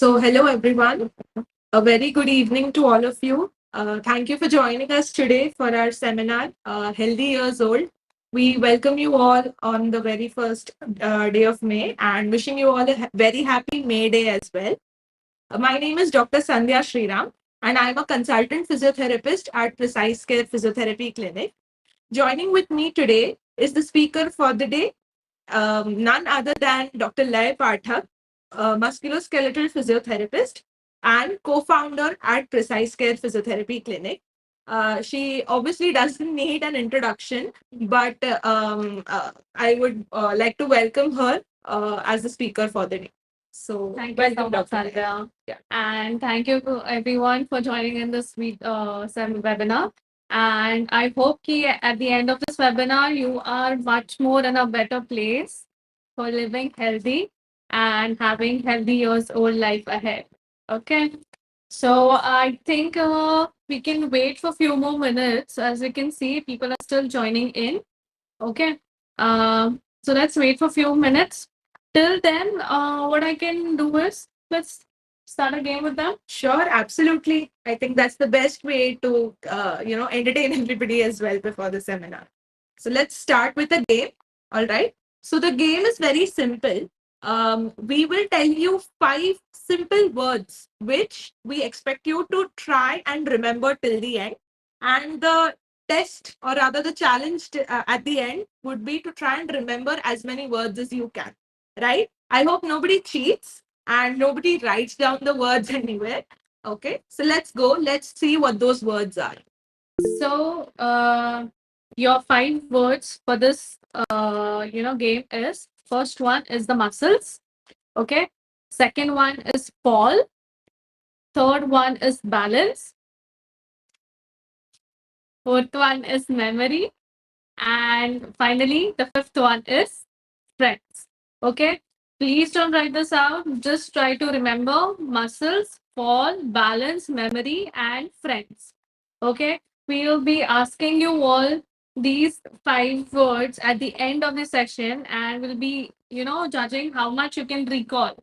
Hello everyone. A very good evening to all of you. Thank you for joining us today for our seminar, Healthy Years Old. We welcome you all on the very first day of May and wishing you all a very happy May Day as well. My name is Dr. Sandhya Sriram, and I'm a consultant physiotherapist at Precise Care Physiotherapy Clinic. Joining with me today is the speaker for the day, none other than Dr. Lay Pathak, a musculoskeletal physiotherapist and co-founder at Precise Care Physiotherapy Clinic. She obviously doesn't need an introduction, but I would like to welcome her as the speaker for the day. So, Thank you so welcome, much, Dr. Lay. Sandhya. Yeah. And thank you to everyone for joining in this webinar. And I hope that at the end of this webinar, you are much more in a better place for living healthy and having healthy years old life ahead. Okay. So I think we can wait for a few more minutes. As you can see, people are still joining in. Okay. So let's wait for a few minutes. Till then, what I can do is let's start a game with them. Sure, absolutely. I think that's the best way to, entertain everybody as well before the seminar. So let's start with a game. All right. So the game is very simple. We will tell you five simple words which we expect you to try and remember till the end. And the test, or rather the challenge at the end, would be to try and remember as many words as you can. Right? I hope nobody cheats and nobody writes down the words anywhere. Okay. So let's go. Let's see what those words are. So, your five words for this, game is first one is the muscles. Okay. Second one is fall. Third one is balance. Fourth one is memory. And finally, the fifth one is friends. Okay. Please don't write this out. Just try to remember muscles, fall, balance, memory, and friends. Okay. We will be asking you all these five words at the end of the session and we'll be, judging how much you can recall.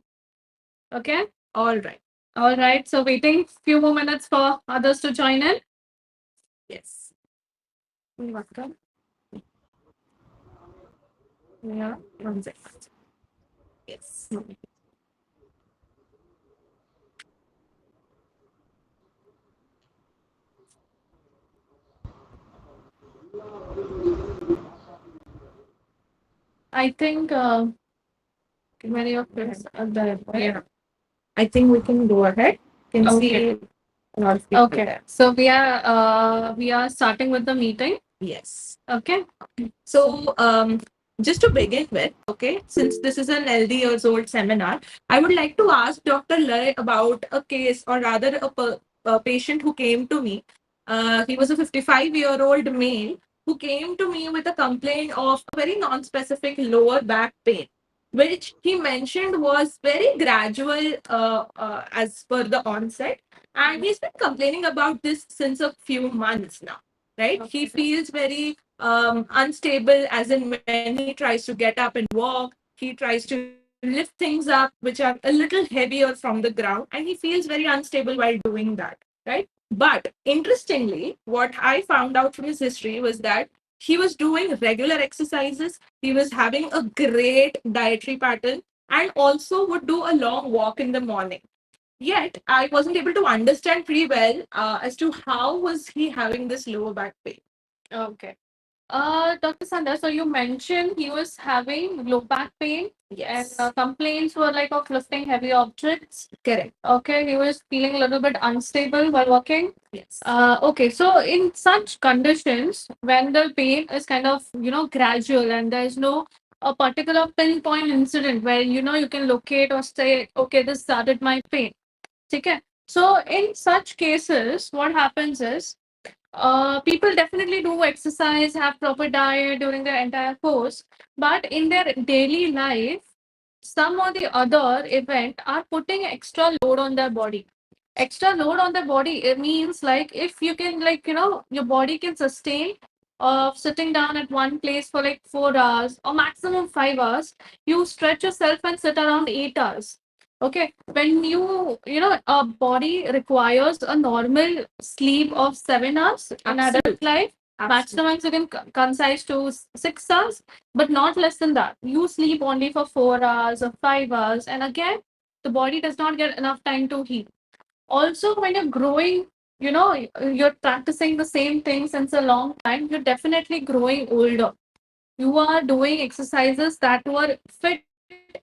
Okay. All right. All right. So waiting few more minutes for others to join in. Yes. Yeah. One second. Yes. I think many of us are there. Yeah. I think we can go ahead. Can Okay. see a lot of people Okay. there. So we are starting with the meeting. Yes. Okay. So, just to begin with, okay, since this is an LD years old seminar, I would like to ask Dr. Lay about a case, or rather a patient who came to me. He was a 55-year-old male who came to me with a complaint of a very non-specific lower back pain, which he mentioned was very gradual as per the onset. And he's been complaining about this since a few months now, right? Okay. He feels very unstable, as in when he tries to get up and walk, he tries to lift things up which are a little heavier from the ground, and he feels very unstable while doing that, right? But interestingly, what I found out from his history was that he was doing regular exercises, he was having a great dietary pattern, and also would do a long walk in the morning. Yet I wasn't able to understand pretty well as to how was he having this lower back pain. Okay. Dr. Sandhya, so you mentioned he was having low back pain and Yes. complaints were like of lifting heavy objects. Correct. Okay, he was feeling a little bit unstable while walking. Yes. Okay, so in such conditions, when the pain is kind of, gradual and there's no a particular pinpoint incident where, you can locate or say, okay, this started my pain. Okay. So in such cases, what happens is people definitely do exercise, have proper diet during their entire course, but in their daily life, some or the other event are putting extra load on their body. Extra load on the body, it means like if you can, like, your body can sustain of sitting down at one place for like 4 hours or maximum 5 hours, you stretch yourself and sit around 8 hours. Okay, when a body requires a normal sleep of 7 hours in adult life. Absolutely. Maximum you can concise to 6 hours, but not less than that. You sleep only for 4 hours or 5 hours, and again, the body does not get enough time to heal. Also, when you're growing, you're practicing the same thing since a long time, you're definitely growing older. You are doing exercises that were fit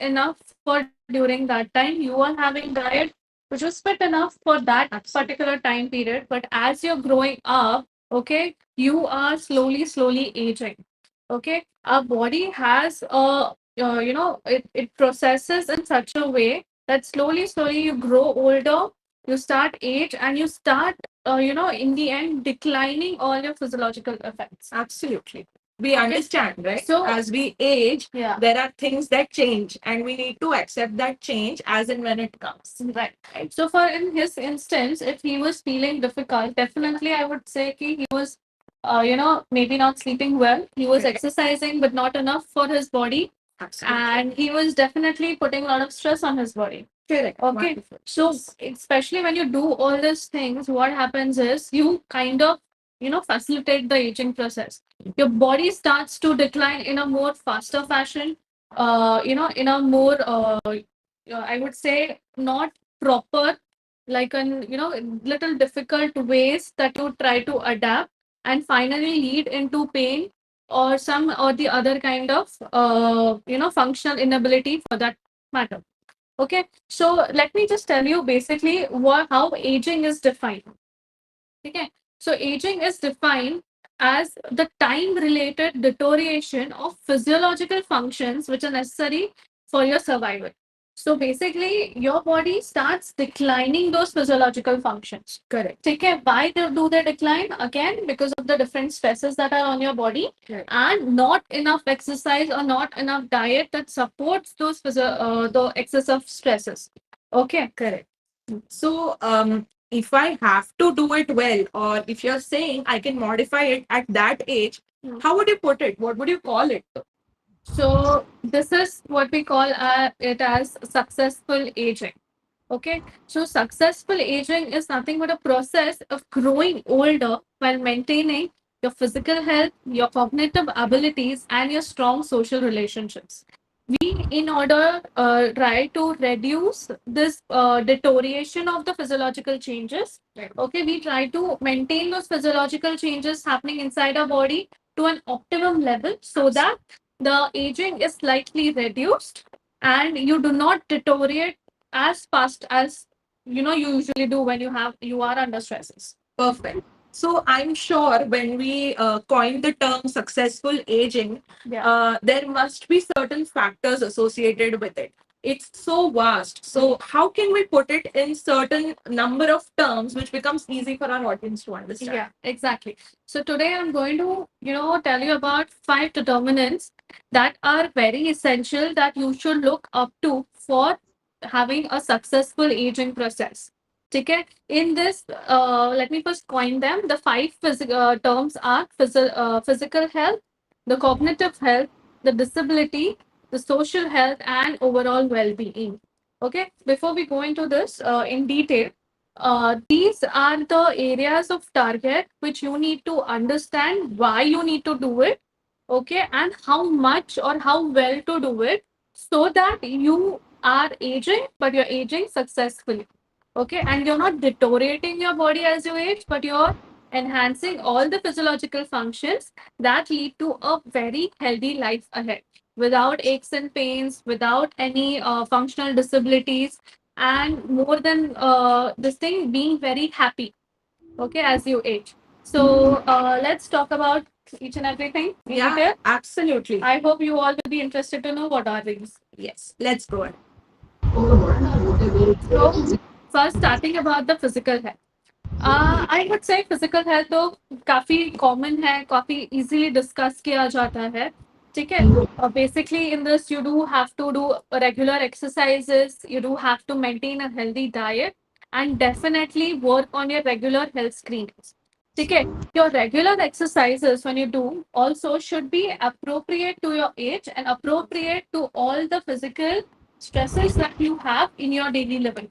enough for during that time. You are having diet which was fit enough for that particular time period. But as you're growing up, okay, you are slowly aging. Okay, our body has it processes in such a way that slowly you grow older, you start age, and you start in the end declining all your physiological effects. Absolutely. We Okay. understand, right? So As we age, yeah. there are things that change, and we need to accept that change as and when it comes. Right. So for in his instance, if he was feeling difficult, definitely I would say he was, maybe not sleeping well. He was Correct. exercising, but not enough for his body, Absolutely. and he was definitely putting a lot of stress on his body. Correct. Okay. Wonderful. So especially when you do all these things, what happens is you kind of, facilitate the aging process. Your body starts to decline in a more faster fashion, in a more, I would say, not proper, like an, little difficult ways that you try to adapt and finally lead into pain or some or the other kind of, functional inability for that matter. Okay, so let me just tell you basically how aging is defined. Okay, so aging is defined as the time related deterioration of physiological functions which are necessary for your survival. So basically, your body starts declining those physiological functions. Correct. Okay, why do they decline? Again, because of the different stresses that are on your body. Right. And not enough exercise or not enough diet that supports the excess of stresses. Okay. Correct. So, if I have to do it well, or if you're saying I can modify it at that age, how would you put it? What would you call it? So this is what we call it as successful aging. Okay, so successful aging is nothing but a process of growing older while maintaining your physical health, your cognitive abilities, and your strong social relationships. We, in order try to reduce this deterioration of the physiological changes, Right. okay, we try to maintain those physiological changes happening inside our body to an optimum level so that the aging is slightly reduced and you do not deteriorate as fast as you usually do when you are under stresses. Perfect. So I'm sure when we coin the term successful aging, Yeah. there must be certain factors associated with it. It's so vast. So how can we put it in certain number of terms which becomes easy for our audience to understand? Yeah, exactly. So today I'm going to, tell you about 5 determinants that are very essential that you should look up to for having a successful aging process. Okay. In this, let me first coin them. The five terms are physical health, the cognitive health, the disability, the social health, and overall well-being. Okay. Before we go into this in detail, these are the areas of target which you need to understand why you need to do it, okay, and how much or how well to do it so that you are aging, but you're aging successfully, okay, and you're not deteriorating your body as you age, but you're enhancing all the physiological functions that lead to a very healthy life ahead without aches and pains, without any functional disabilities, and more than this thing, being very happy, okay, as you age. So let's talk about each and everything in detail. Absolutely. I hope you all will be interested to know what are these. Yes, let's go ahead. So first, starting about the physical health. I would say physical health तो काफी common है, काफी easily discuss किया जाता है. ठीक है, basically in this you do have to do regular exercises, you do have to maintain a healthy diet and definitely work on your regular health screenings. ठीक है, your regular exercises when you do also should be appropriate to your age and appropriate to all the physical stresses that you have in your daily living,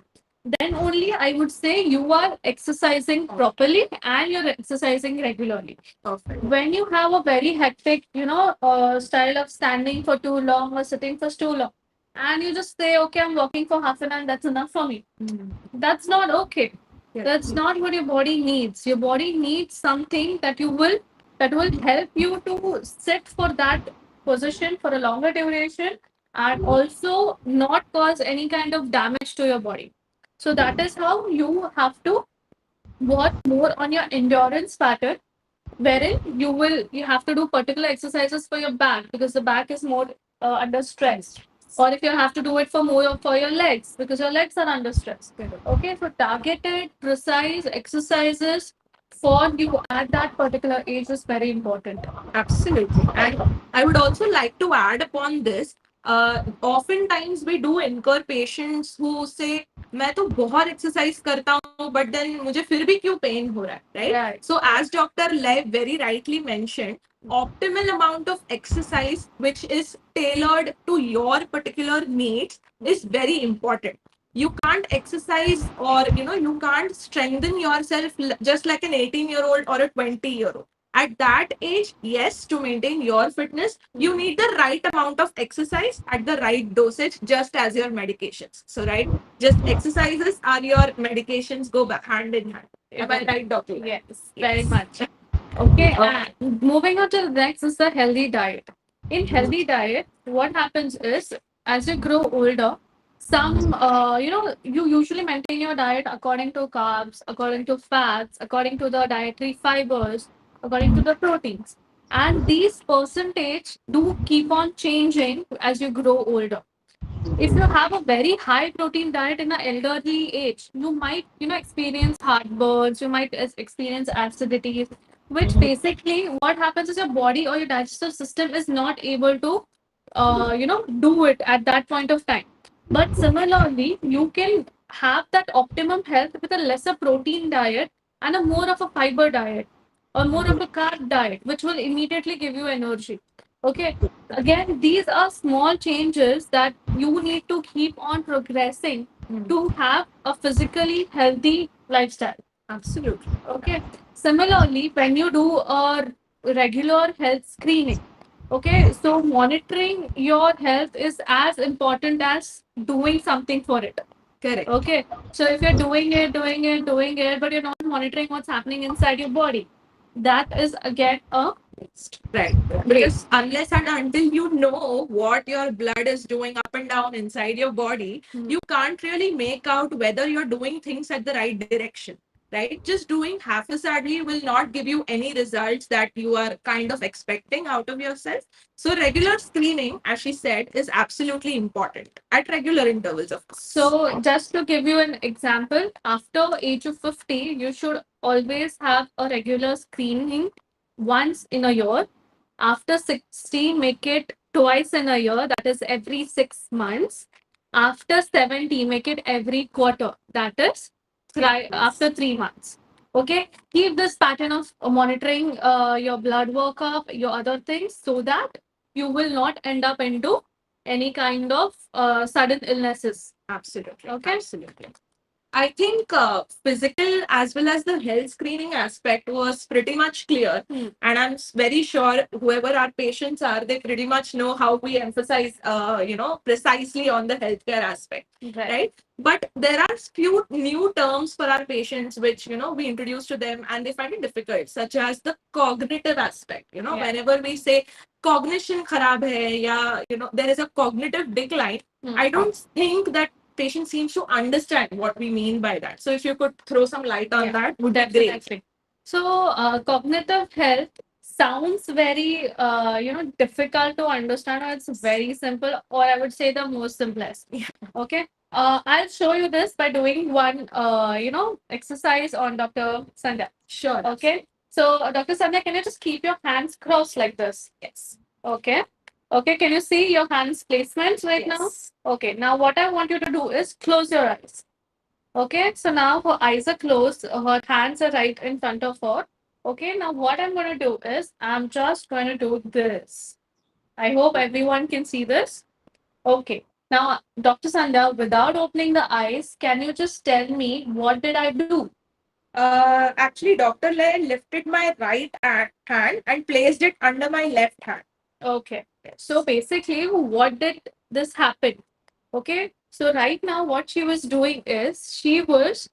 then only I would say you are exercising properly and you're exercising regularly. Perfect. When you have a very hectic, style of standing for too long or sitting for too long, and you just say, okay, I'm walking for half an hour, that's enough for me. That's not okay. Yeah. That's not what your body needs. Your body needs something that will help you to sit for that position for a longer duration and also not cause any kind of damage to your body. So that is how you have to work more on your endurance pattern, wherein you have to do particular exercises for your back because the back is more under stress, or if you have to do it for more for your legs because your legs are under stress. Okay, so targeted precise exercises for you at that particular age is very important. Absolutely. And I would also like to add upon this. Oftentimes we do incur patients who say, मैं तो बहुत exercise करता हूँ, but then मुझे फिर भी क्यों pain हो रहा है, right? Right. So as Dr. Lev very rightly mentioned, optimal amount of exercise which is tailored to your particular needs is very important. You can't exercise, or you can't strengthen yourself just like an 18-year-old or a 20-year-old. At that age, yes, to maintain your fitness, you need the right amount of exercise at the right dosage, just as your medications. So, right, just exercises are your medications, go back hand in hand. Am I right, doctor? Yes, very much. Okay, and moving on to the next is the healthy diet. In healthy diet, what happens is as you grow older, you usually maintain your diet according to carbs, according to fats, according to the dietary fibers, according to the proteins. And these percentage do keep on changing as you grow older. If you have a very high protein diet in an elderly age, you might, experience heartburns, you might experience acidity, which basically what happens is your body or your digestive system is not able to, do it at that point of time. But similarly, you can have that optimum health with a lesser protein diet and a more of a fiber diet or more of a carb diet, which will immediately give you energy. Okay, again, these are small changes that you need to keep on progressing to have a physically healthy lifestyle. Absolutely. Okay, similarly, when you do a regular health screening, okay, so monitoring your health is as important as doing something for it. Correct. Okay, so if you're doing it, but you're not monitoring what's happening inside your body, that is again a Right. Because unless and until you know what your blood is doing up and down inside your body, you can't really make out whether you're doing things at the right direction. Right? Just doing haphazardly will not give you any results that you are kind of expecting out of yourself. So regular screening, as she said, is absolutely important at regular intervals, of course. So, just to give you an example, after age of 50, you should always have a regular screening once in a year. After 60, make it twice in a year, that is every 6 months. After 70, make it every quarter, that is after 3 months. Okay, keep this pattern of monitoring your blood workup, your other things, so that you will not end up into any kind of sudden illnesses. Absolutely. Okay. Absolutely. I think physical as well as the health screening aspect was pretty much clear. And I'm very sure whoever our patients are, they pretty much know how we emphasize, precisely on the healthcare aspect, right? But there are few new terms for our patients which, we introduce to them and they find it difficult, such as the cognitive aspect. Whenever we say cognition kharab hai, ya, there is a cognitive decline, I don't think that patient seems to understand what we mean by that. So if you could throw some light on that, would be great. Definitely. So, cognitive health sounds very, difficult to understand, or it's very simple, or I would say the most simplest. Okay. I'll show you this by doing one, exercise on Dr. Sandhya. Sure. Okay. So, Dr. Sandhya, can you just keep your hands crossed like this? Yes. Okay. Okay. Can you see your hands placements right now? Yes. Okay. Now, what I want you to do is close your eyes. Okay, so now her eyes are closed, her hands are right in front of her. Okay, now what I'm going to do is I'm just going to do this. I hope everyone can see this. Okay, Now, Dr. Sandhya, without opening the eyes, can you just tell me what did I do? Actually, Dr. Lay lifted my right hand and placed it under my left hand. Okay. So basically, what did this happen? Okay. So right now, what she was doing is she was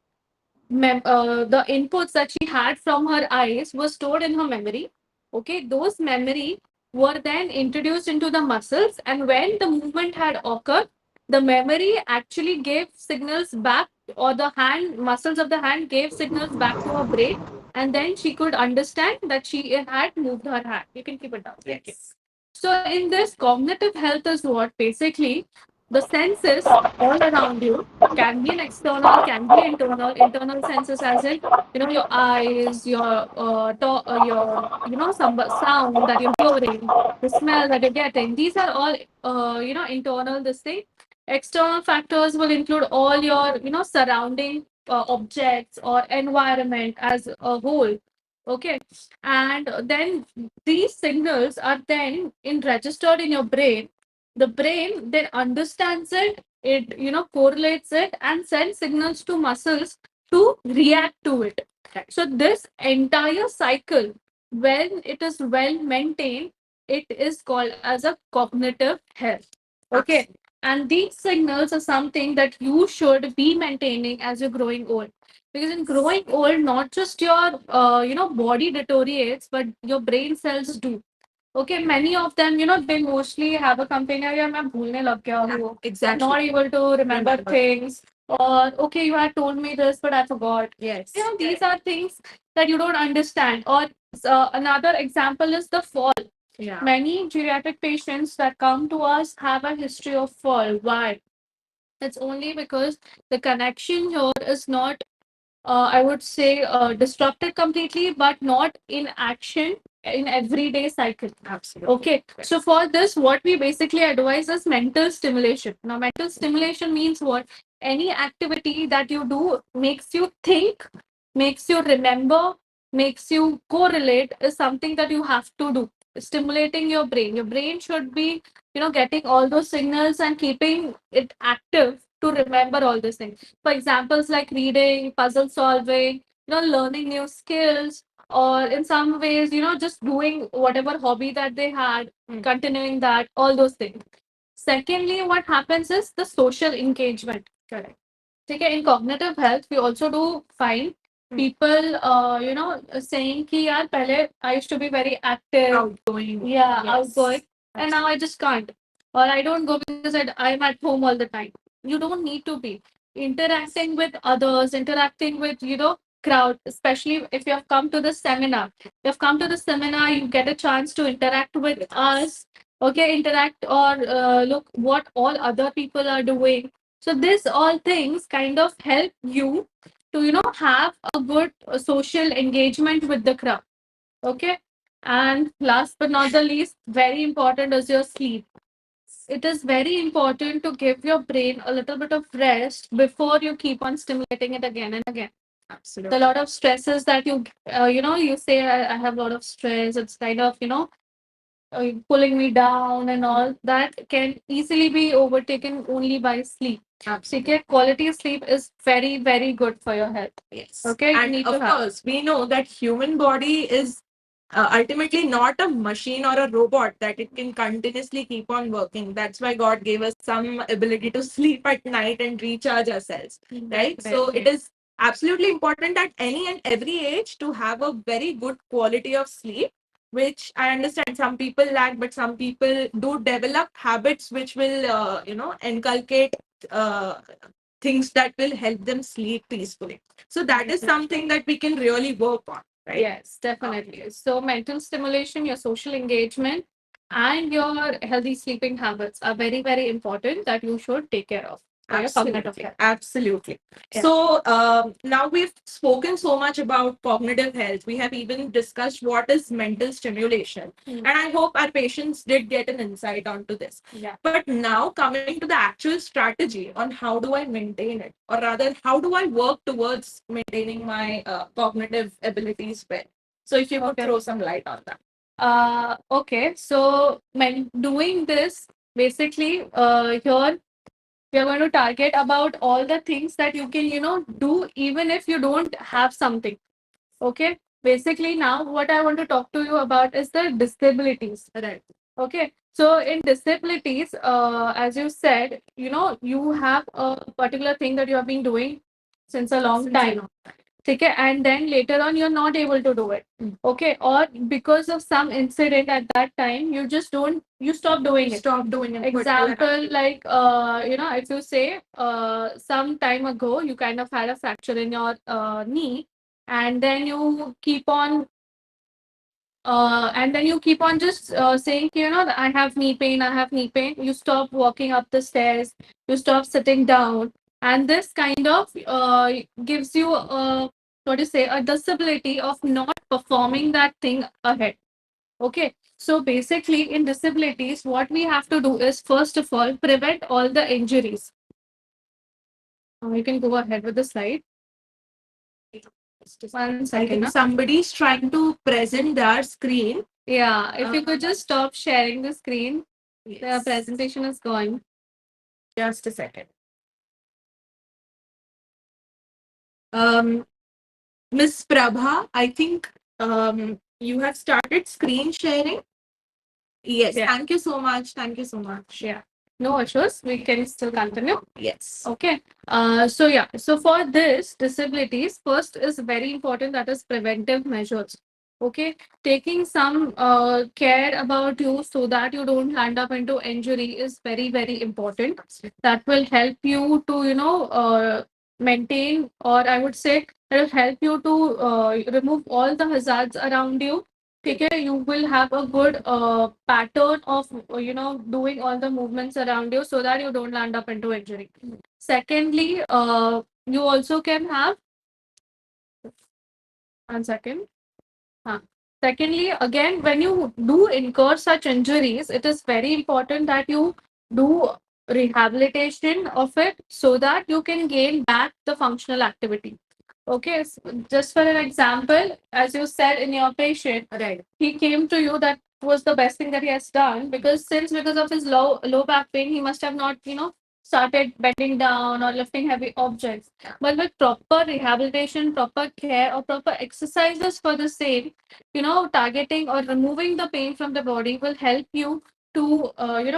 the inputs that she had from her eyes were stored in her memory. Okay, those memory were then introduced into the muscles, and when the movement had occurred, the memory actually gave signals back, or the hand muscles of the hand gave signals back to her brain, and then she could understand that she had moved her hand. You can keep it down. Thank you. Yes. So in this, cognitive health is what basically the senses all around you can be an external, can be internal. Internal senses, as in your eyes, your some sound that you're hearing, the smell that you're getting. These are all internal. This thing. External factors will include all your surrounding objects or environment as a whole. Okay, and then these signals are then registered in your brain. The brain then understands it, correlates it and sends signals to muscles to react to it. Right. So this entire cycle, when it is well maintained, it is called as a cognitive health. Okay. Absolutely. And these signals are something that you should be maintaining as you're growing old, because in growing old, not just your body deteriorates, but your brain cells do. Okay, many of them, they mostly have a complaint, "यार, मैं भूलने लग गया हूँ." Exactly. Not able to remember Remember. things, or okay, you had told me this, but I forgot. Yes. These are things that you don't understand. Or another example is the fall. Yeah. Many geriatric patients that come to us have a history of fall. Why? It's only because the connection here is not, I would say, disrupted completely, but not in action in everyday cycle. Absolutely. Okay. So for this, what we basically advise is mental stimulation. Now, mental stimulation means what? Any activity that you do makes you think, makes you remember, makes you correlate is something that you have to do. Stimulating your brain. Your brain should be, getting all those signals and keeping it active to remember all these things. For examples like reading, puzzle solving, learning new skills, or in some ways, just doing whatever hobby that they had, continuing that, all those things. Secondly, what happens is the social engagement. Correct. Okay, in cognitive health, we also do find people, saying कि यार पहले I used to be very active, Outgoing. yeah, Yes. outgoing, and now I just can't, or I don't go because I'm at home all the time. You don't need to be interacting with others, interacting with crowd, especially if you have come to the seminar. You have come to the seminar, you get a chance to interact with us. Okay, interact or look what all other people are doing. So this all things kind of help you to have a good social engagement with the crowd. Okay. And last but not the least, very important is your sleep. It is very important to give your brain a little bit of rest before you keep on stimulating it again and again. Absolutely. The lot of stresses that you say, I have a lot of stress. It's kind of, pulling me down and all that can easily be overtaken only by sleep. Absolutely. Okay, quality sleep is very, very good for your health. Yes. Okay, you And need to of have. course, we know that human body is ultimately not a machine or a robot that it can continuously keep on working. That's why God gave us some ability to sleep at night and recharge ourselves, right? So it is absolutely important at any and every age to have a very good quality of sleep, which I understand some people lack, but some people do develop habits which will, inculcate uh, things that will help them sleep peacefully. So that is something that we can really work on, right? Yes, definitely. So mental stimulation, your social engagement, and your healthy sleeping habits are very, very important that you should take care of for your cognitive Absolutely. health. Absolutely. Yeah. So now we've spoken so much about cognitive health. We have even discussed what is mental stimulation. And I hope our patients did get an insight onto this. Yeah. But now coming to the actual strategy on how do I maintain it, or rather, how do I work towards maintaining my cognitive abilities well? So if you could Okay. throw some light on that. Okay. So doing this, basically, here We are going to target about all the things that you can, do even if you don't have something. Okay. Basically, now what I want to talk to you about is the disabilities. Right. Okay. So in disabilities, as you said, you have a particular thing that you have been doing since a long time. Okay, and then later on you're not able to do it. Okay, or because of some incident at that time, you stop doing it. Stop doing it. Example, like if you say some time ago you kind of had a fracture in your knee, and then you keep on just saying, that I have knee pain, I have knee pain. You stop walking up the stairs, you stop sitting down, and this kind of gives you what do you say, a disability of not performing that thing ahead. Okay, so basically in disabilities, what we have to do is first of all prevent all the injuries. You can go ahead with the slide. One I second. think somebody's trying to present their screen. Yeah, if you could just stop sharing the screen. The Yes. presentation is going. Just a second. Miss Prabha, I think you have started screen sharing. Yes. Yeah. Thank you so much. Thank you so much. Yeah. No issues. We can still continue. Yes. Okay. So for this disabilities, first is very important, that is preventive measures. Okay. Taking some care about you so that you don't land up into injury is very, very important. That will help you to, maintain, or I would say it will help you to remove all the hazards around you. Okay, you will have a good pattern of doing all the movements around you so that you don't land up into injury. Secondly, you also can have 1 second. Huh. Secondly, again, when you do incur such injuries, it is very important that you do rehabilitation of it so that you can gain back the functional activity. Okay, just for an example, as you said in your patient, Right. he came to you, that was the best thing that he has done, because of his low back pain, he must have not, started bending down or lifting heavy objects. But with proper rehabilitation, proper care, or proper exercises for the same, targeting or removing the pain from the body will help you to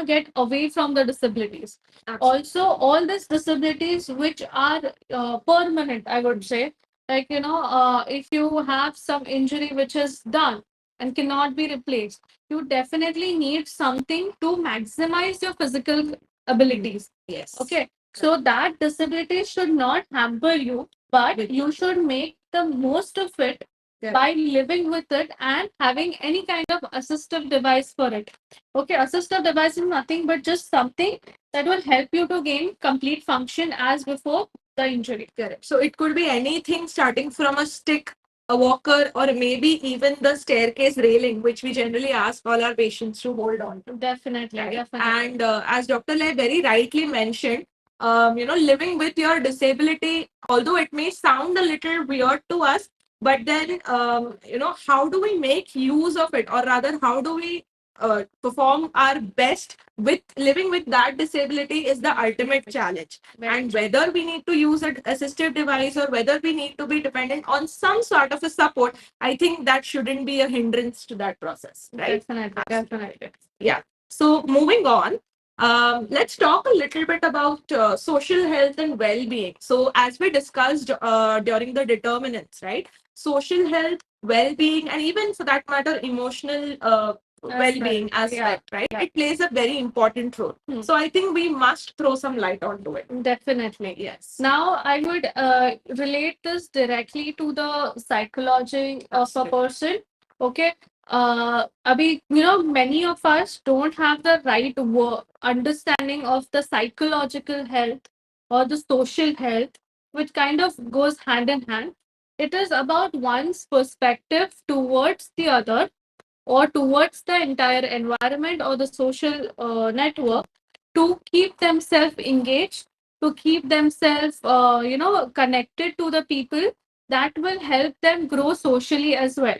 get away from the disabilities. Also, all these disabilities which are permanent, I would say, like if you have some injury which is done and cannot be replaced, you definitely need something to maximize your physical abilities. Yes. Okay, so that disability should not hamper you, but you should make the most of it by living with it and having any kind of assistive device for it. Okay, assistive device is nothing but just something that will help you to gain complete function as before the injury. Correct. So it could be anything starting from a stick, a walker, or maybe even the staircase railing, which we generally ask all our patients to hold on to. Definitely, Right. definitely. And as Dr. Lai very rightly mentioned, living with your disability, although it may sound a little weird to us, but then, how do we make use of it? Or rather, how do we perform our best with living with that disability is the ultimate challenge. And whether we need to use an assistive device or whether we need to be dependent on some sort of a support, I think that shouldn't be a hindrance to that process, right? Definitely, definitely. Yeah. So moving on, let's talk a little bit about social health and well-being. So as we discussed during the determinants, right? Social health, well-being, and even for that matter, emotional well-being aspect, right? Yeah. It plays a very important role. So I think we must throw some light onto it. Definitely. Yes. Now, I would relate this directly to the psychology of a person. Okay. Abhi, many of us don't have the right understanding of the psychological health or the social health, which kind of goes hand in hand. It is about one's perspective towards the other or towards the entire environment or the social network to keep themselves engaged, to keep themselves, connected to the people that will help them grow socially as well.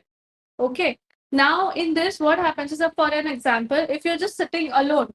Okay. Now, in this, what happens is that, for an example, if you're just sitting alone,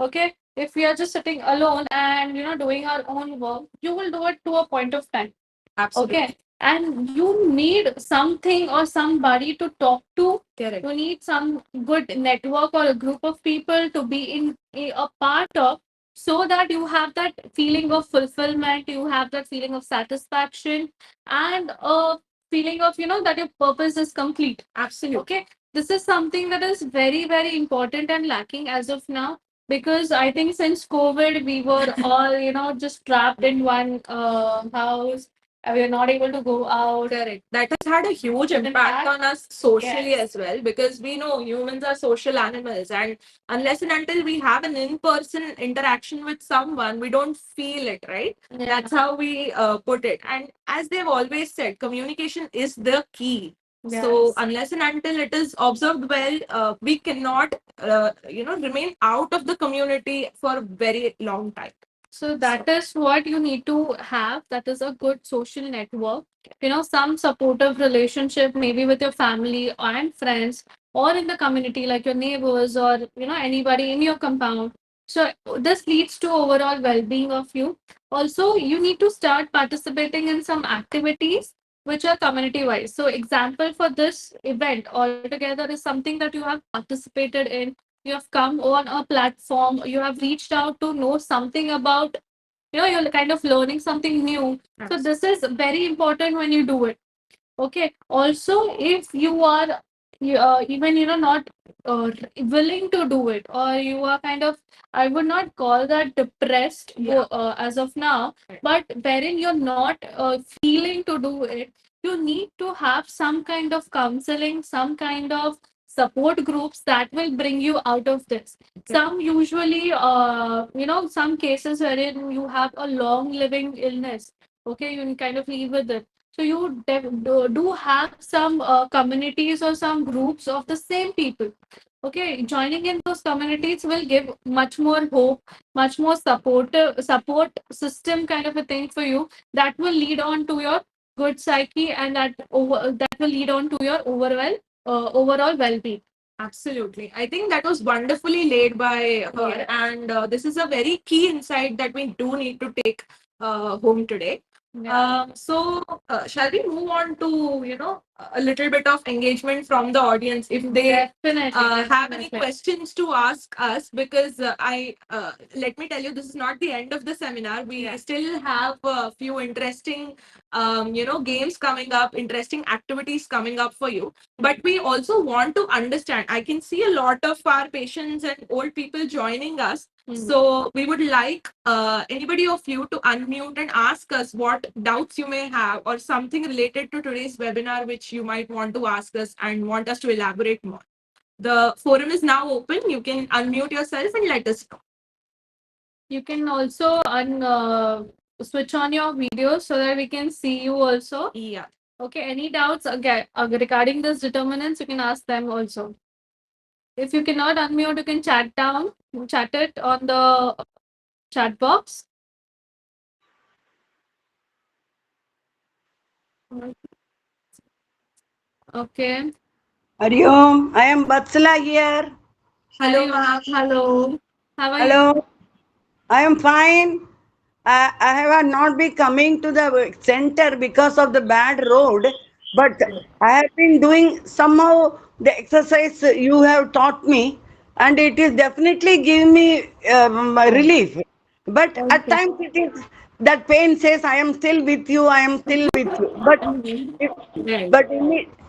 okay, If we are just sitting alone and doing our own work, you will do it to a point of time. Absolutely. Okay. And you need something or somebody to talk to. Correct. You need some good network or a group of people to be in a part of, so that you have that feeling of fulfillment, you have that feeling of satisfaction, and a feeling of, that your purpose is complete. Absolutely. Okay. This is something that is very, very important and lacking as of now, because I think since COVID, we were all, just trapped in one house. We are not able to go out. Correct. That has had a huge impact on us socially. Yes. As well, because we know humans are social animals, and unless and until we have an in-person interaction with someone, we don't feel it, right? Yeah. That's how we put it. And as they've always said, communication is the key. So Yes. unless and until it is observed well, we cannot, remain out of the community for a very long time. So that is what you need to have. That is a good social network. Some supportive relationship, maybe with your family and friends, or in the community, like your neighbors or anybody in your compound. So this leads to overall well-being of you. Also, you need to start participating in some activities which are community-wise. So example for this event altogether is something that you have participated in. You have come on a platform, you have reached out to know something about, you're kind of learning something new. So this is very important when you do it. Okay. Also, if you are even not willing to do it, or you are kind of, I would not call that depressed, Yeah. as of now, but wherein you're not feeling to do it, you need to have some kind of counseling, some kind of support groups that will bring you out of this. Some usually, some cases wherein you have a long living illness. Okay, you kind of live with it, so you do have some communities or some groups of the same people. Okay, joining in those communities will give much more hope, much more support system kind of a thing for you, that will lead on to your good psyche, and that will lead on to your overall well-being. Absolutely. I think that was wonderfully laid by her. Yeah. And this is a very key insight that we do need to take home today. Yeah. So, shall we move on to, a little bit of engagement from the audience if they Definitely, have any definitely. questions to ask us? Because let me tell you, this is not the end of the seminar. We Yeah. still have a few interesting, games coming up, interesting activities coming up for you. But we also want to understand. I can see a lot of our patients and old people joining us. So we would like anybody of you to unmute and ask us what doubts you may have or something related to today's webinar which you might want to ask us and want us to elaborate more. The forum is now open. You can unmute yourself and let us know. You can also switch on your video so that we can see you also. Yeah. Okay, any doubts again regarding this determinants, you can ask them also. If you cannot unmute, you can chat it on the chat box. Okay. Hari Om, I am Vatsala here. Hello, Hi, ma'am. hello. How are you? Hello, I am fine. I have not been coming to the center because of the bad road, but I have been doing somehow the exercise you have taught me, and it is definitely giving me relief. But at Okay. times it is that pain says, I am still with you, I am still with you. If, Right. but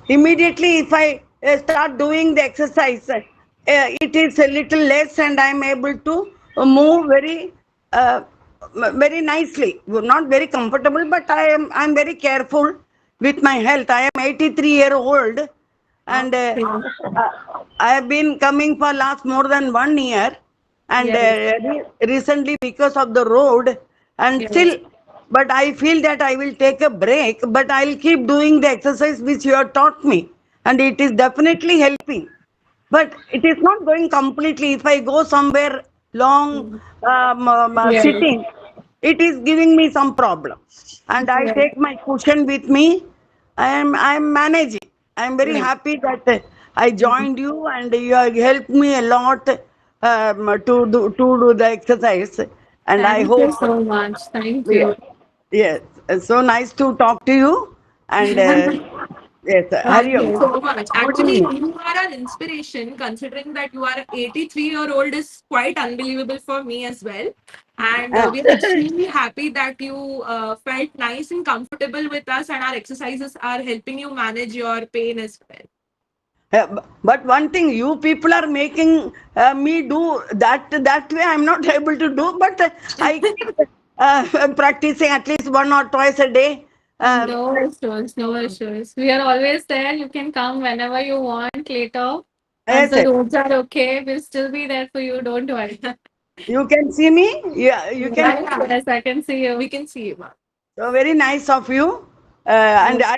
immediately, if I start doing the exercise, it is a little less, and I am able to move uh, very nicely. Not very comfortable, but I'm very careful with my health. I am 83-year-old, and Okay. I have been coming for last more than 1 year, and Yes. recently because of the road, and Yes. still, but I feel that I will take a break, but I'll keep doing the exercise which you have taught me, and it is definitely helping. But it is not going completely. If I go somewhere long Yes. sitting, it is giving me some problem, and I Yes. take my cushion with me. I am managing. I am very Right. happy that I joined you, and you have helped me a lot to do the exercise, and I Thank you hope so much. Thank we, you. yes, it's so nice to talk to you, and yes, Thank Hari you Om. so much. Good Actually, evening. you are an inspiration considering that you are an 83-year-old is quite unbelievable for me as well. And Uh, we are extremely happy that you felt nice and comfortable with us, and our exercises are helping you manage your pain as well. but one thing, you people are making me do that way. I'm not able to do, but I keep practicing at least one or twice a day. Um, No issues, no issues. We are always there. You can come whenever you want later. As yes, the yes. roads are okay, we'll still be there for you. Don't worry. You can see me. Yeah, you can. Yes, yes, I can see We you. can see you, ma'am. So very nice of you. And Yes.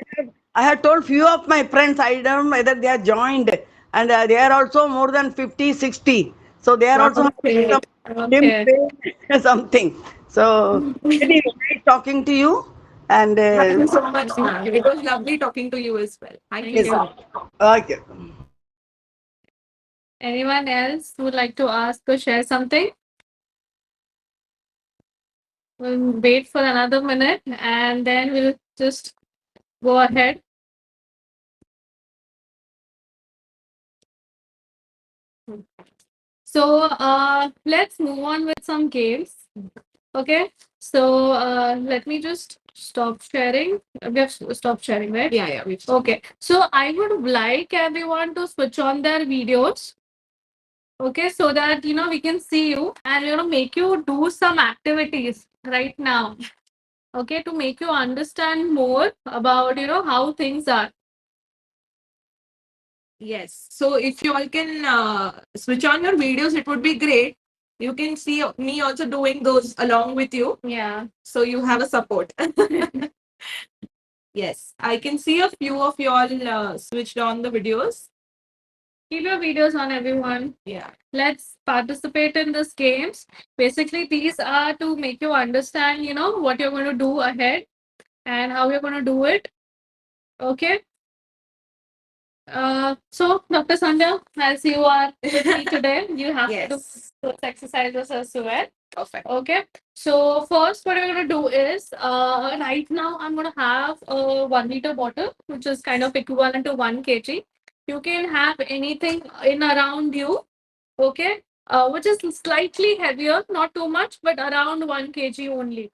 I have told few of my friends. I don't know whether they are joined, and they are also more than 50, 60. So they are Wow, also having some great. limb Okay. pain something. So very nice talking to you. And Thank you so much, Thank ma'am. you. It was lovely talking to you as well. Thank you Thank yes, so you. much. okay. Anyone else would like to ask or share something? We'll wait for another minute and then we'll just go ahead. So let's move on with some games. Okay. So let me just stop sharing. We have stopped sharing, right? Yeah, yeah. We've Okay. So I would like everyone to switch on their videos. Okay, so that we can see you and make you do some activities right now. Okay, to make you understand more about how things are. Yes. So if you all can switch on your videos, it would be great. You can see me also doing those along with you. Yeah. So you have a support. Yes. I can see a few of you all switched on the videos. Keep your videos on, everyone. Yeah. Let's participate in these games. Basically, these are to make you understand, what you're going to do ahead and how you're going to do it. Okay. So, Dr. Sandhya, as you are with me today, you have to do Yes. those exercises as well. Perfect. Okay. So, first, what I'm going to do is right now, I'm going to have a 1 liter bottle, which is kind of equivalent to 1 kg. You can have anything in around you, okay, which is slightly heavier, not too much, but around 1 kg only.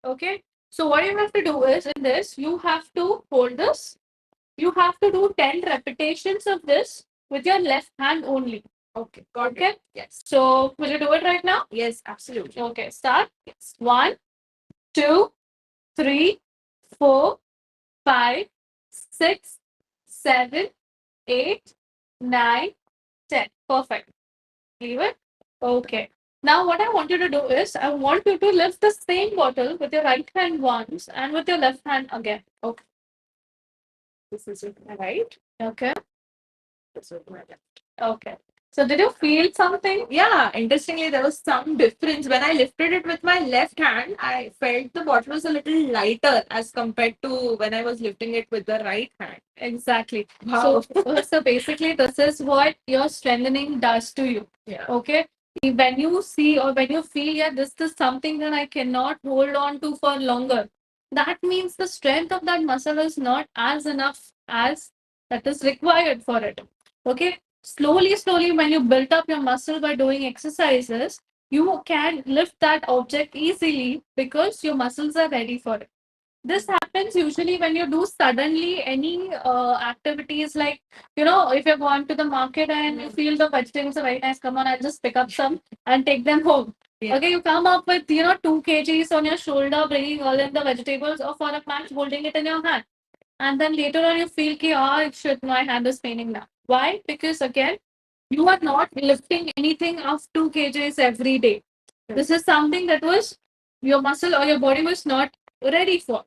Okay. So, what you have to do is in this, you have to hold this, you have to do 10 repetitions of this with your left hand only. Okay. Got Okay. it. Yes. So will you do it right now? Yes, absolutely. Okay. Start. Yes. 1, 2, 3, 4, 5, 6, 7, 8, 9, 10. Perfect. Leave it. Okay. Now what I want you to do is I want you to lift the same bottle with your right hand once and with your left hand again. Okay. This is with my right. Okay. This is with my left. Okay. So did you feel something? Yeah, interestingly, there was some difference. When I lifted it with my left hand, I felt the bottle was a little lighter as compared to when I was lifting it with the right hand. Exactly. Wow. So basically, this is what your strengthening does to you. Yeah. Okay. When you see or when you feel, yeah, this is something that I cannot hold on to for longer, that means the strength of that muscle is not as enough as that is required for it. Okay. Slowly, when you build up your muscle by doing exercises, you can lift that object easily because your muscles are ready for it. This happens usually when you do suddenly any activities like, if you're going to the market and you feel the vegetables are very nice, come on, I'll just pick up some and take them home. Yeah. Okay, you come up with, 2 kgs on your shoulder, bringing all in the vegetables, or for a max, holding it in your hand. And then later on, you feel, ki, oh, shit, my hand is paining now. Why? Because again, you are not lifting anything of 2 kgs every day. This is something that was your muscle or your body was not ready for.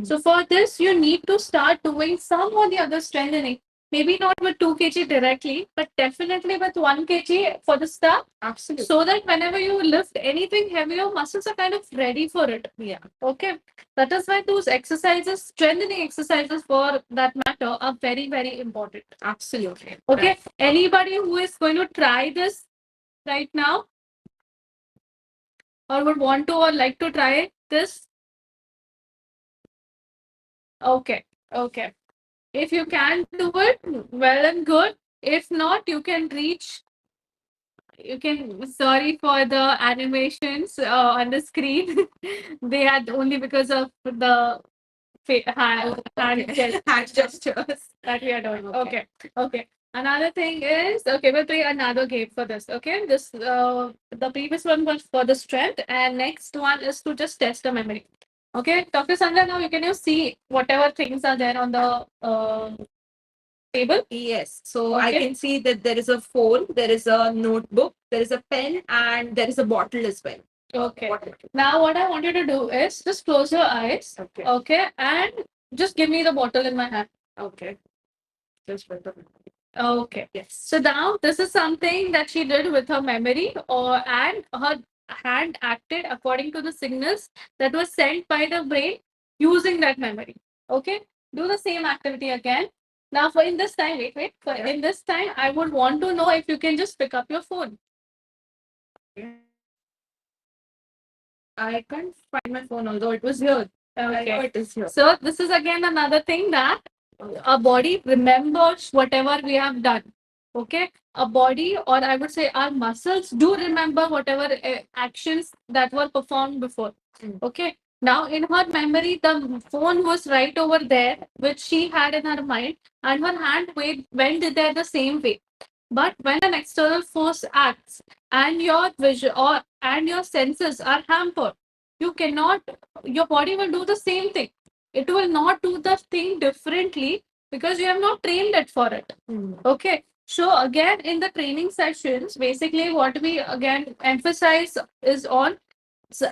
So for this, you need to start doing some or the other strengthening. Maybe not with 2 kg directly, but definitely with 1 kg for the start. Absolutely. So that whenever you lift anything heavy, your muscles are kind of ready for it. Yeah. Okay. That is why those exercises, strengthening exercises for that matter, are very, very important. Absolutely. Okay. Right. Anybody who is going to try this right now? Or would want to or like to try this? Okay, okay. If you can do it, well and good. If not, you can reach. You can. Sorry for the animations on the screen. They had only because of the hand Hand gestures. that we are doing. Okay. Okay. Okay. Another thing is, okay, we'll play another game for this. Okay. This the previous one was for the strength, and next one is to just test the memory. Okay. Dr. Sandra, now you see whatever things are there on the table. Yes. So I Okay. can see that there is a phone, there is a notebook, there is a pen, and there is a bottle as well. Okay. Bottle. Now what I want you to do is just close your eyes. Okay. Okay. And just give me the bottle in my hand. Okay. Just put the. Okay. Yes. So now this is something that she did with her memory, or and her hand acted according to the signals that were sent by the brain using that memory. Okay. Do the same activity again. Now for in this time, wait. For in this time, I would want to know if you can just pick up your phone. I can't find my phone, although it was here. I know Okay. it is here. So this is again another thing that our body remembers whatever we have done. Okay. Our body, or I would say our muscles, do remember whatever actions that were performed before. Mm. Okay. Now, in her memory, the phone was right over there, which she had in her mind, and her hand went there the same way. But when an external force acts and your vision or and your senses are hampered, you cannot. Your body will do the same thing. It will not do the thing differently because you have not trained it for it. Mm. Okay. So again, in the training sessions, basically what we again emphasize is on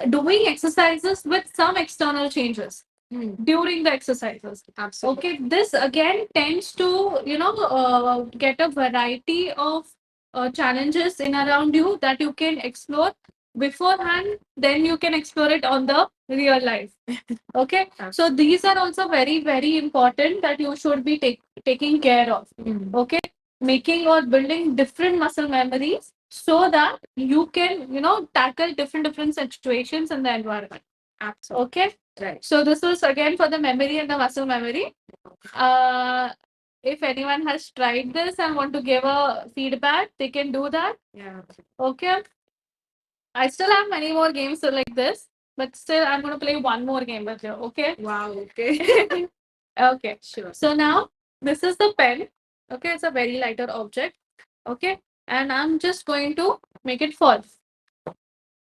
doing exercises with some external changes Mm. during the exercises. Absolutely. Okay, this again tends to get a variety of challenges in around you that you can explore beforehand. Then you can explore it on the real life. Okay, so these are also very important that you should be taking care of. Mm. Okay, making or building different muscle memories so that you can tackle different situations in the environment. Absolutely. Okay. Right. So this was again for the memory and the muscle memory. If anyone has tried this and want to give a feedback, they can do that. Yeah. Okay. I still have many more games like this, but still I'm going to play one more game with you. Okay. Wow. Okay. Okay. Sure. So now this is the pen. Okay, it's a very lighter object. Okay, and I'm just going to make it fall.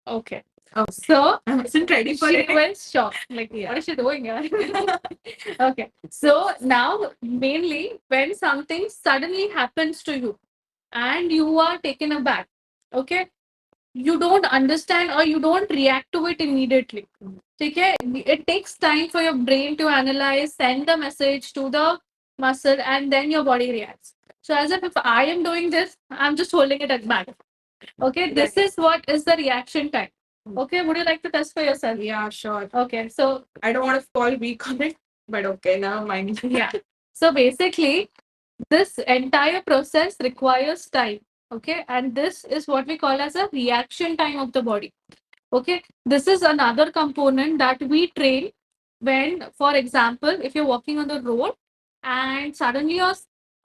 Okay. Oh, So I wasn't ready for she it. was shocked. Like, Yeah. what is she doing here? Okay. So now, mainly when something suddenly happens to you and you are taken aback, okay, you don't understand or you don't react to it immediately. Okay, it takes time for your brain to analyze, send the message to the muscle, and then your body reacts. So, as if I am doing this, I'm just holding it at back. Okay, this is what is the reaction time. Okay, would you like to test for yourself? Yeah, sure. Okay, so I don't want to fall weak on it, but okay, never mind. yeah. So basically, this entire process requires time. Okay, and this is what we call as a reaction time of the body. Okay, this is another component that we train when, for example, if you're walking on the road and suddenly your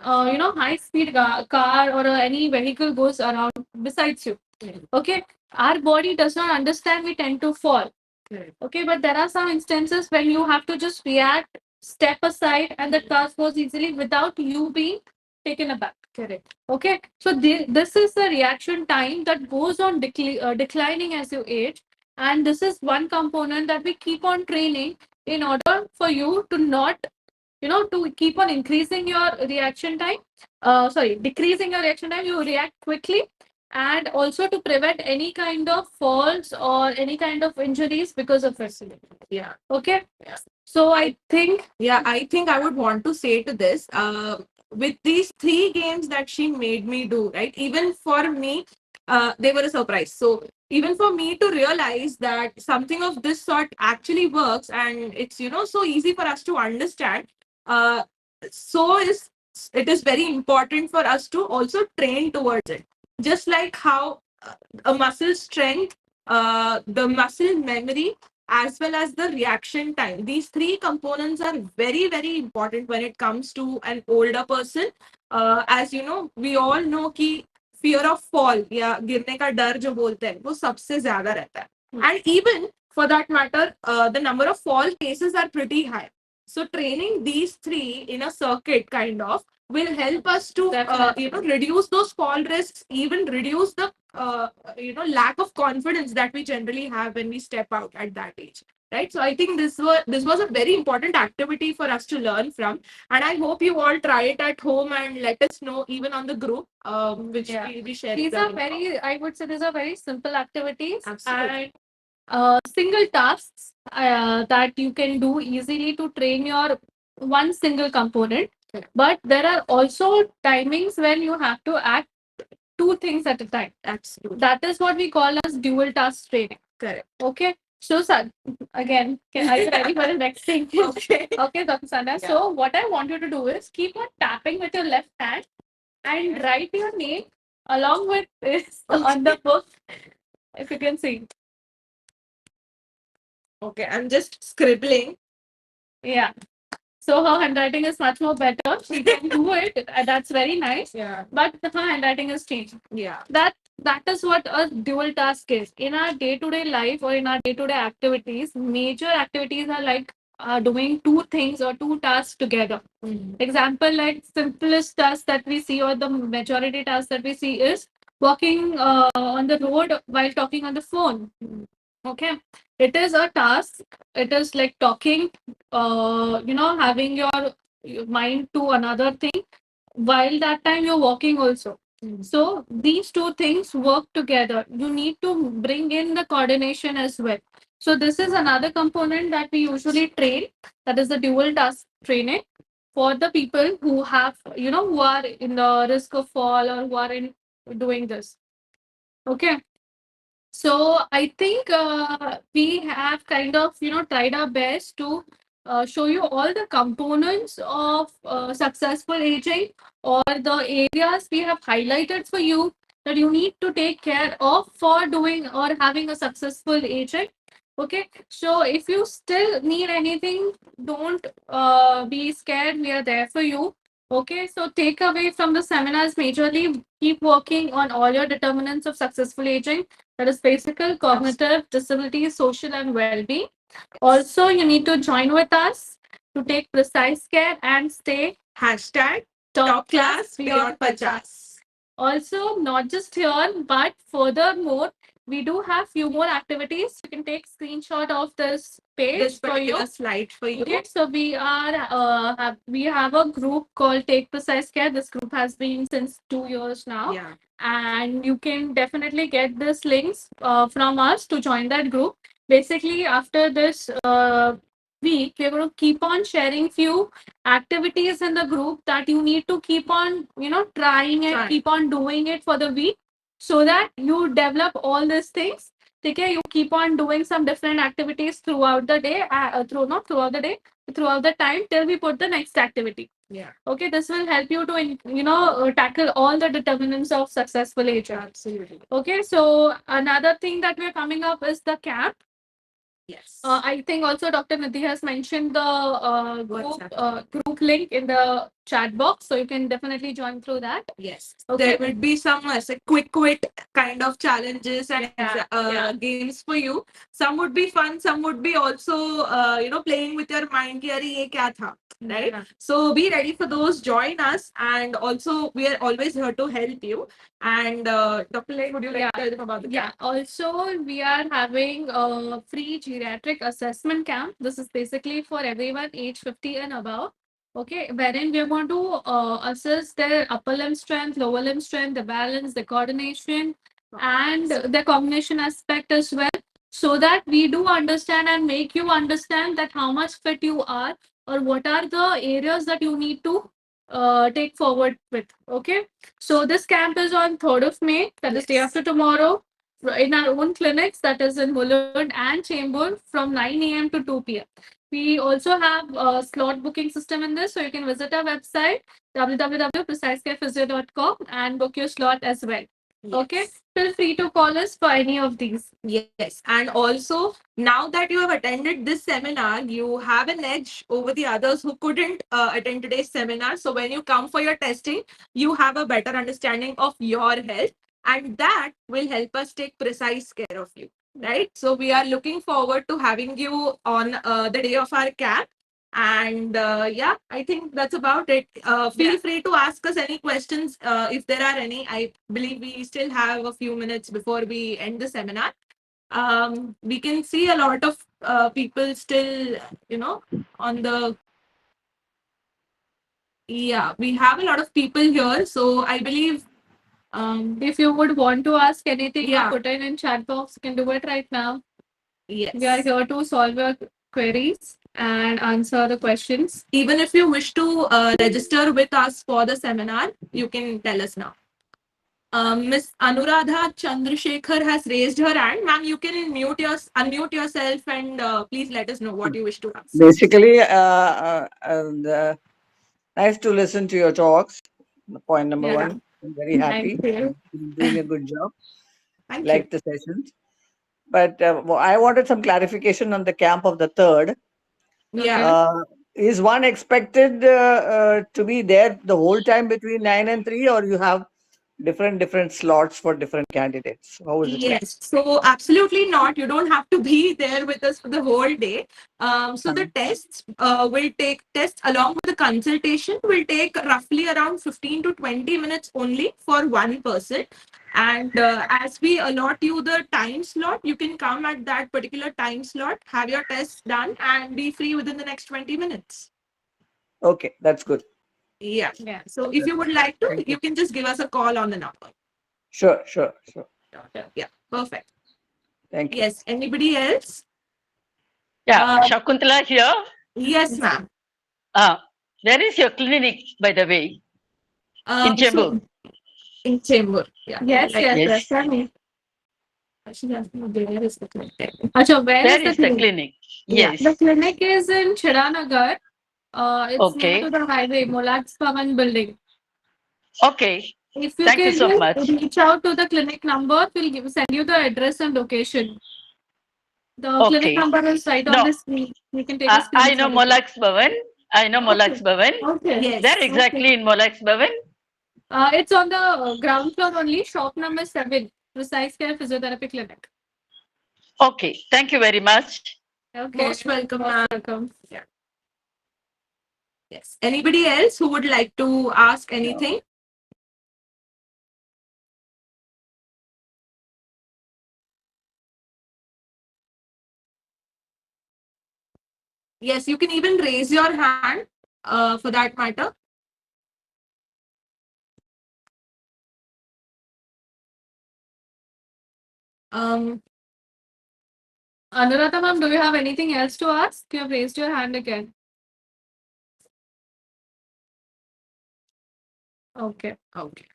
high speed car or any vehicle goes around besides you. Okay, our body does not understand, we tend to fall. Okay, but there are some instances when you have to just react, step aside, and the car goes easily without you being taken aback. Correct. Okay, so this is the reaction time that goes on declining as you age, and this is one component that we keep on training in order for you to not, to keep on increasing your reaction time. Decreasing your reaction time. You react quickly, and also to prevent any kind of falls or any kind of injuries because of it. Yeah. Okay. So I think I would want to say to this, with these three games that she made me do, right? Even for me, they were a surprise. So even for me to realize that something of this sort actually works, and it's so easy for us to understand. Uh, so it is very important for us to also train towards it. Just like how a muscle strength, the muscle memory, as well as the reaction time. These three components are very, very important when it comes to an older person. As you know, we all know कि fear of fall या गिरने का डर जो बोलते हैं वो सबसे ज्यादा रहता है. And even for that matter, the number of fall cases are pretty high. So training these three in a circuit kind of will help us to reduce those fall risks, even reduce the lack of confidence that we generally have when we step out at that age. Right. So I think this was a very important activity for us to learn from. And I hope you all try it at home and let us know even on the group, which we'll be sharing. These are very, I would say, these are very simple activities. Absolutely. And single tasks that you can do easily to train your one single component. Correct. But there are also timings when you have to act two things at a time. Absolutely. That is what we call as dual task training. Correct. Okay. So, again, are you ready for the next thing? Okay. Okay, Dr. Sana. Yeah. So, what I want you to do is keep on tapping with your left hand and write your name along with this on the book, if you can see. Okay, I'm just scribbling. Yeah. So her handwriting is much more better. She can do it. That's very nice. Yeah. But her handwriting is changed. Yeah. That is what a dual task is. In our day-to-day life or in our day-to-day activities, major activities are like doing two things or two tasks together. Example, like simplest task that we see or the majority task that we see is walking on the road while talking on the phone. Okay, it is a task. It is like talking, having your mind to another thing while that time you're walking also. So these two things work together. You need to bring in the coordination as well. So this is another component that we usually train. That is the dual task training for the people who have, who are in the risk of fall or who are in doing this. Okay. So I think we have kind of tried our best to show you all the components of successful aging or the areas we have highlighted for you that you need to take care of for doing or having a successful aging. Okay, so if you still need anything, don't be scared. We are there for you. Okay, so take away from the seminars majorly, keep working on all your determinants of successful aging. That is physical, cognitive, disability, social, and well-being. Also, you need to join with us to take precise care and stay Hashtag top class beyond pajas. Also, not just here, but furthermore, we do have few more activities. You can take screenshot of this page This for you. particular slide for you. Okay, so we have a group called Take Precise Care. This group has been since 2 years now. Yeah. And you can definitely get this links from us to join that group. Basically, after this week, we're going to keep on sharing few activities in the group that you need to keep on, trying it, Try. keep on doing it for the week so that you develop all these things. Okay, you keep on doing some different activities throughout the day, not throughout the day, throughout the time till we put the next activity. Yeah. Okay, this will help you to tackle all the determinants of successful aging. Absolutely. Okay, so another thing that we're coming up is the camp. Yes. I think also Dr. Nidhi has mentioned the WhatsApp. group link in the chat box, so you can definitely join through that. Yes. Okay. There would be some quick wit kind of challenges and Yeah. games for you. Some would be fun. Some would be also playing with your mind. कि अरे ये क्या था? Right. Yeah. So be ready for those. Join us, and also we are always here to help you. And Dr. Lane, would you like to tell them about the Yeah, camp? also we are having a free geriatric assessment camp. This is basically for everyone age 50 and above. Okay, wherein we are going to assess their upper limb strength, lower limb strength, the balance, the coordination, and the cognition aspect as well, so that we do understand and make you understand that how much fit you are or what are the areas that you need to take forward with. Okay, so this camp is on 3rd of May, that is day Yes. after tomorrow, in our own clinics, that is in Mulund and Chembur from 9 a.m. to 2 p.m. We also have a slot booking system in this, so you can visit our website www.precisecarephysio.com and book your slot as well. Okay, Yes. feel free to call us for any of these. Yes. And also, now that you have attended this seminar, you have an edge over the others who couldn't attend today's seminar. So, when you come for your testing, you have a better understanding of your health, and that will help us take precise care of you. Right. So, we are looking forward to having you on the day of our camp. And yeah, I think that's about it. Feel Yeah. free to ask us any questions if there are any. I believe we still have a few minutes before we end the seminar. We can see a lot of people still, on the. Yeah, we have a lot of people here. So I believe, If you would want to ask anything, yeah, put it in chat box. You can do it right now. yes. We are here to solve your queries and answer the questions. Even if you wish to register with us for the seminar, you can tell us now. Miss Anuradha Chandrasekhar has raised her hand. Ma'am, you can unmute yourself and please let us know what you wish to ask. Basically, nice to listen to your talks. Point number Yeah. one. I'm very happy. Thank you. You're doing a good job. Thank you. Like the sessions. But I wanted some clarification on the camp of the third. Yeah. Is one expected to be there the whole time between 9 and 3, or you have different slots for different candidates? How is it like? Yes, so absolutely not. You don't have to be there with us for the whole day. So the tests will take tests along with the consultation will take roughly around 15 to 20 minutes only for one person. And as we allot you the time slot, you can come at that particular time slot, have your tests done, and be free within the next 20 minutes. Okay, that's good. Yeah. Yeah. So if you would like to, Thank you. you can just give us a call on the number. Sure. Yeah, perfect. Thank you. Yes. Anybody else? Yeah, Shakuntala here. Yes, ma'am. Where is your clinic, by the way? In Chembur. So in Chembur. Yeah. Yes, Like, yes, Yes. yes. Tell me. Actually, asking where is the clinic? Acha, where Where is is the the clinic? clinic? Yeah. Yes. The clinic is in Chiranagar. It's near Okay. to the highway, Molax Pavan building. Okay. If you Thank you can so just much. reach out to the clinic number, send you the address and location. The clinic Okay. number is right on No, the screen. You can take a I know screenshot of it. Molax Bhavan. I know Molax Bhavan. Okay. Yes. Where exactly in Molax Bhavan? It's on the ground floor only, shop number 7, Precise Care Physiotherapy Clinic. Okay. Thank you very much. Okay. Most welcome, Most ma'am. welcome. Yeah. Yes. Anybody else who would like to ask anything? Yes, you can even raise your hand for that matter. Um, Anuradha ma'am, do you have anything else to ask? You have raised your hand again. Okay.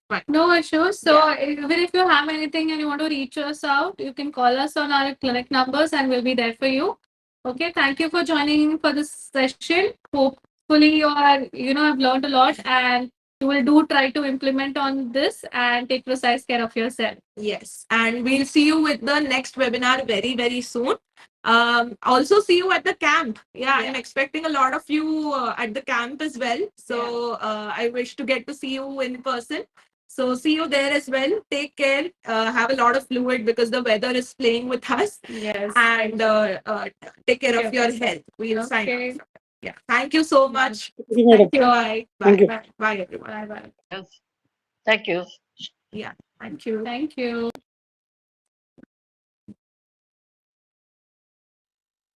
fine. No issues. So even if you have anything and you want to reach us out, you can call us on our clinic numbers and we'll be there for you. Okay. Thank you for joining for this session. Hopefully you are, have learned a lot and you will try to implement on this and take precise care of yourself. Yes, and we'll see you with the next webinar very, very soon. Also see you at the camp. Yeah, I'm expecting a lot of you at the camp as well. So I wish to get to see you in person. So see you there as well. Take care. Have a lot of fluid because the weather is playing with us. Yes. And take care of your health. We'll sign Okay. off. Yeah. Thank you so much. Thank you. Bye. Thank you. Bye. Bye, everyone. Bye bye. Thank you. Yeah. Thank you. Thank you.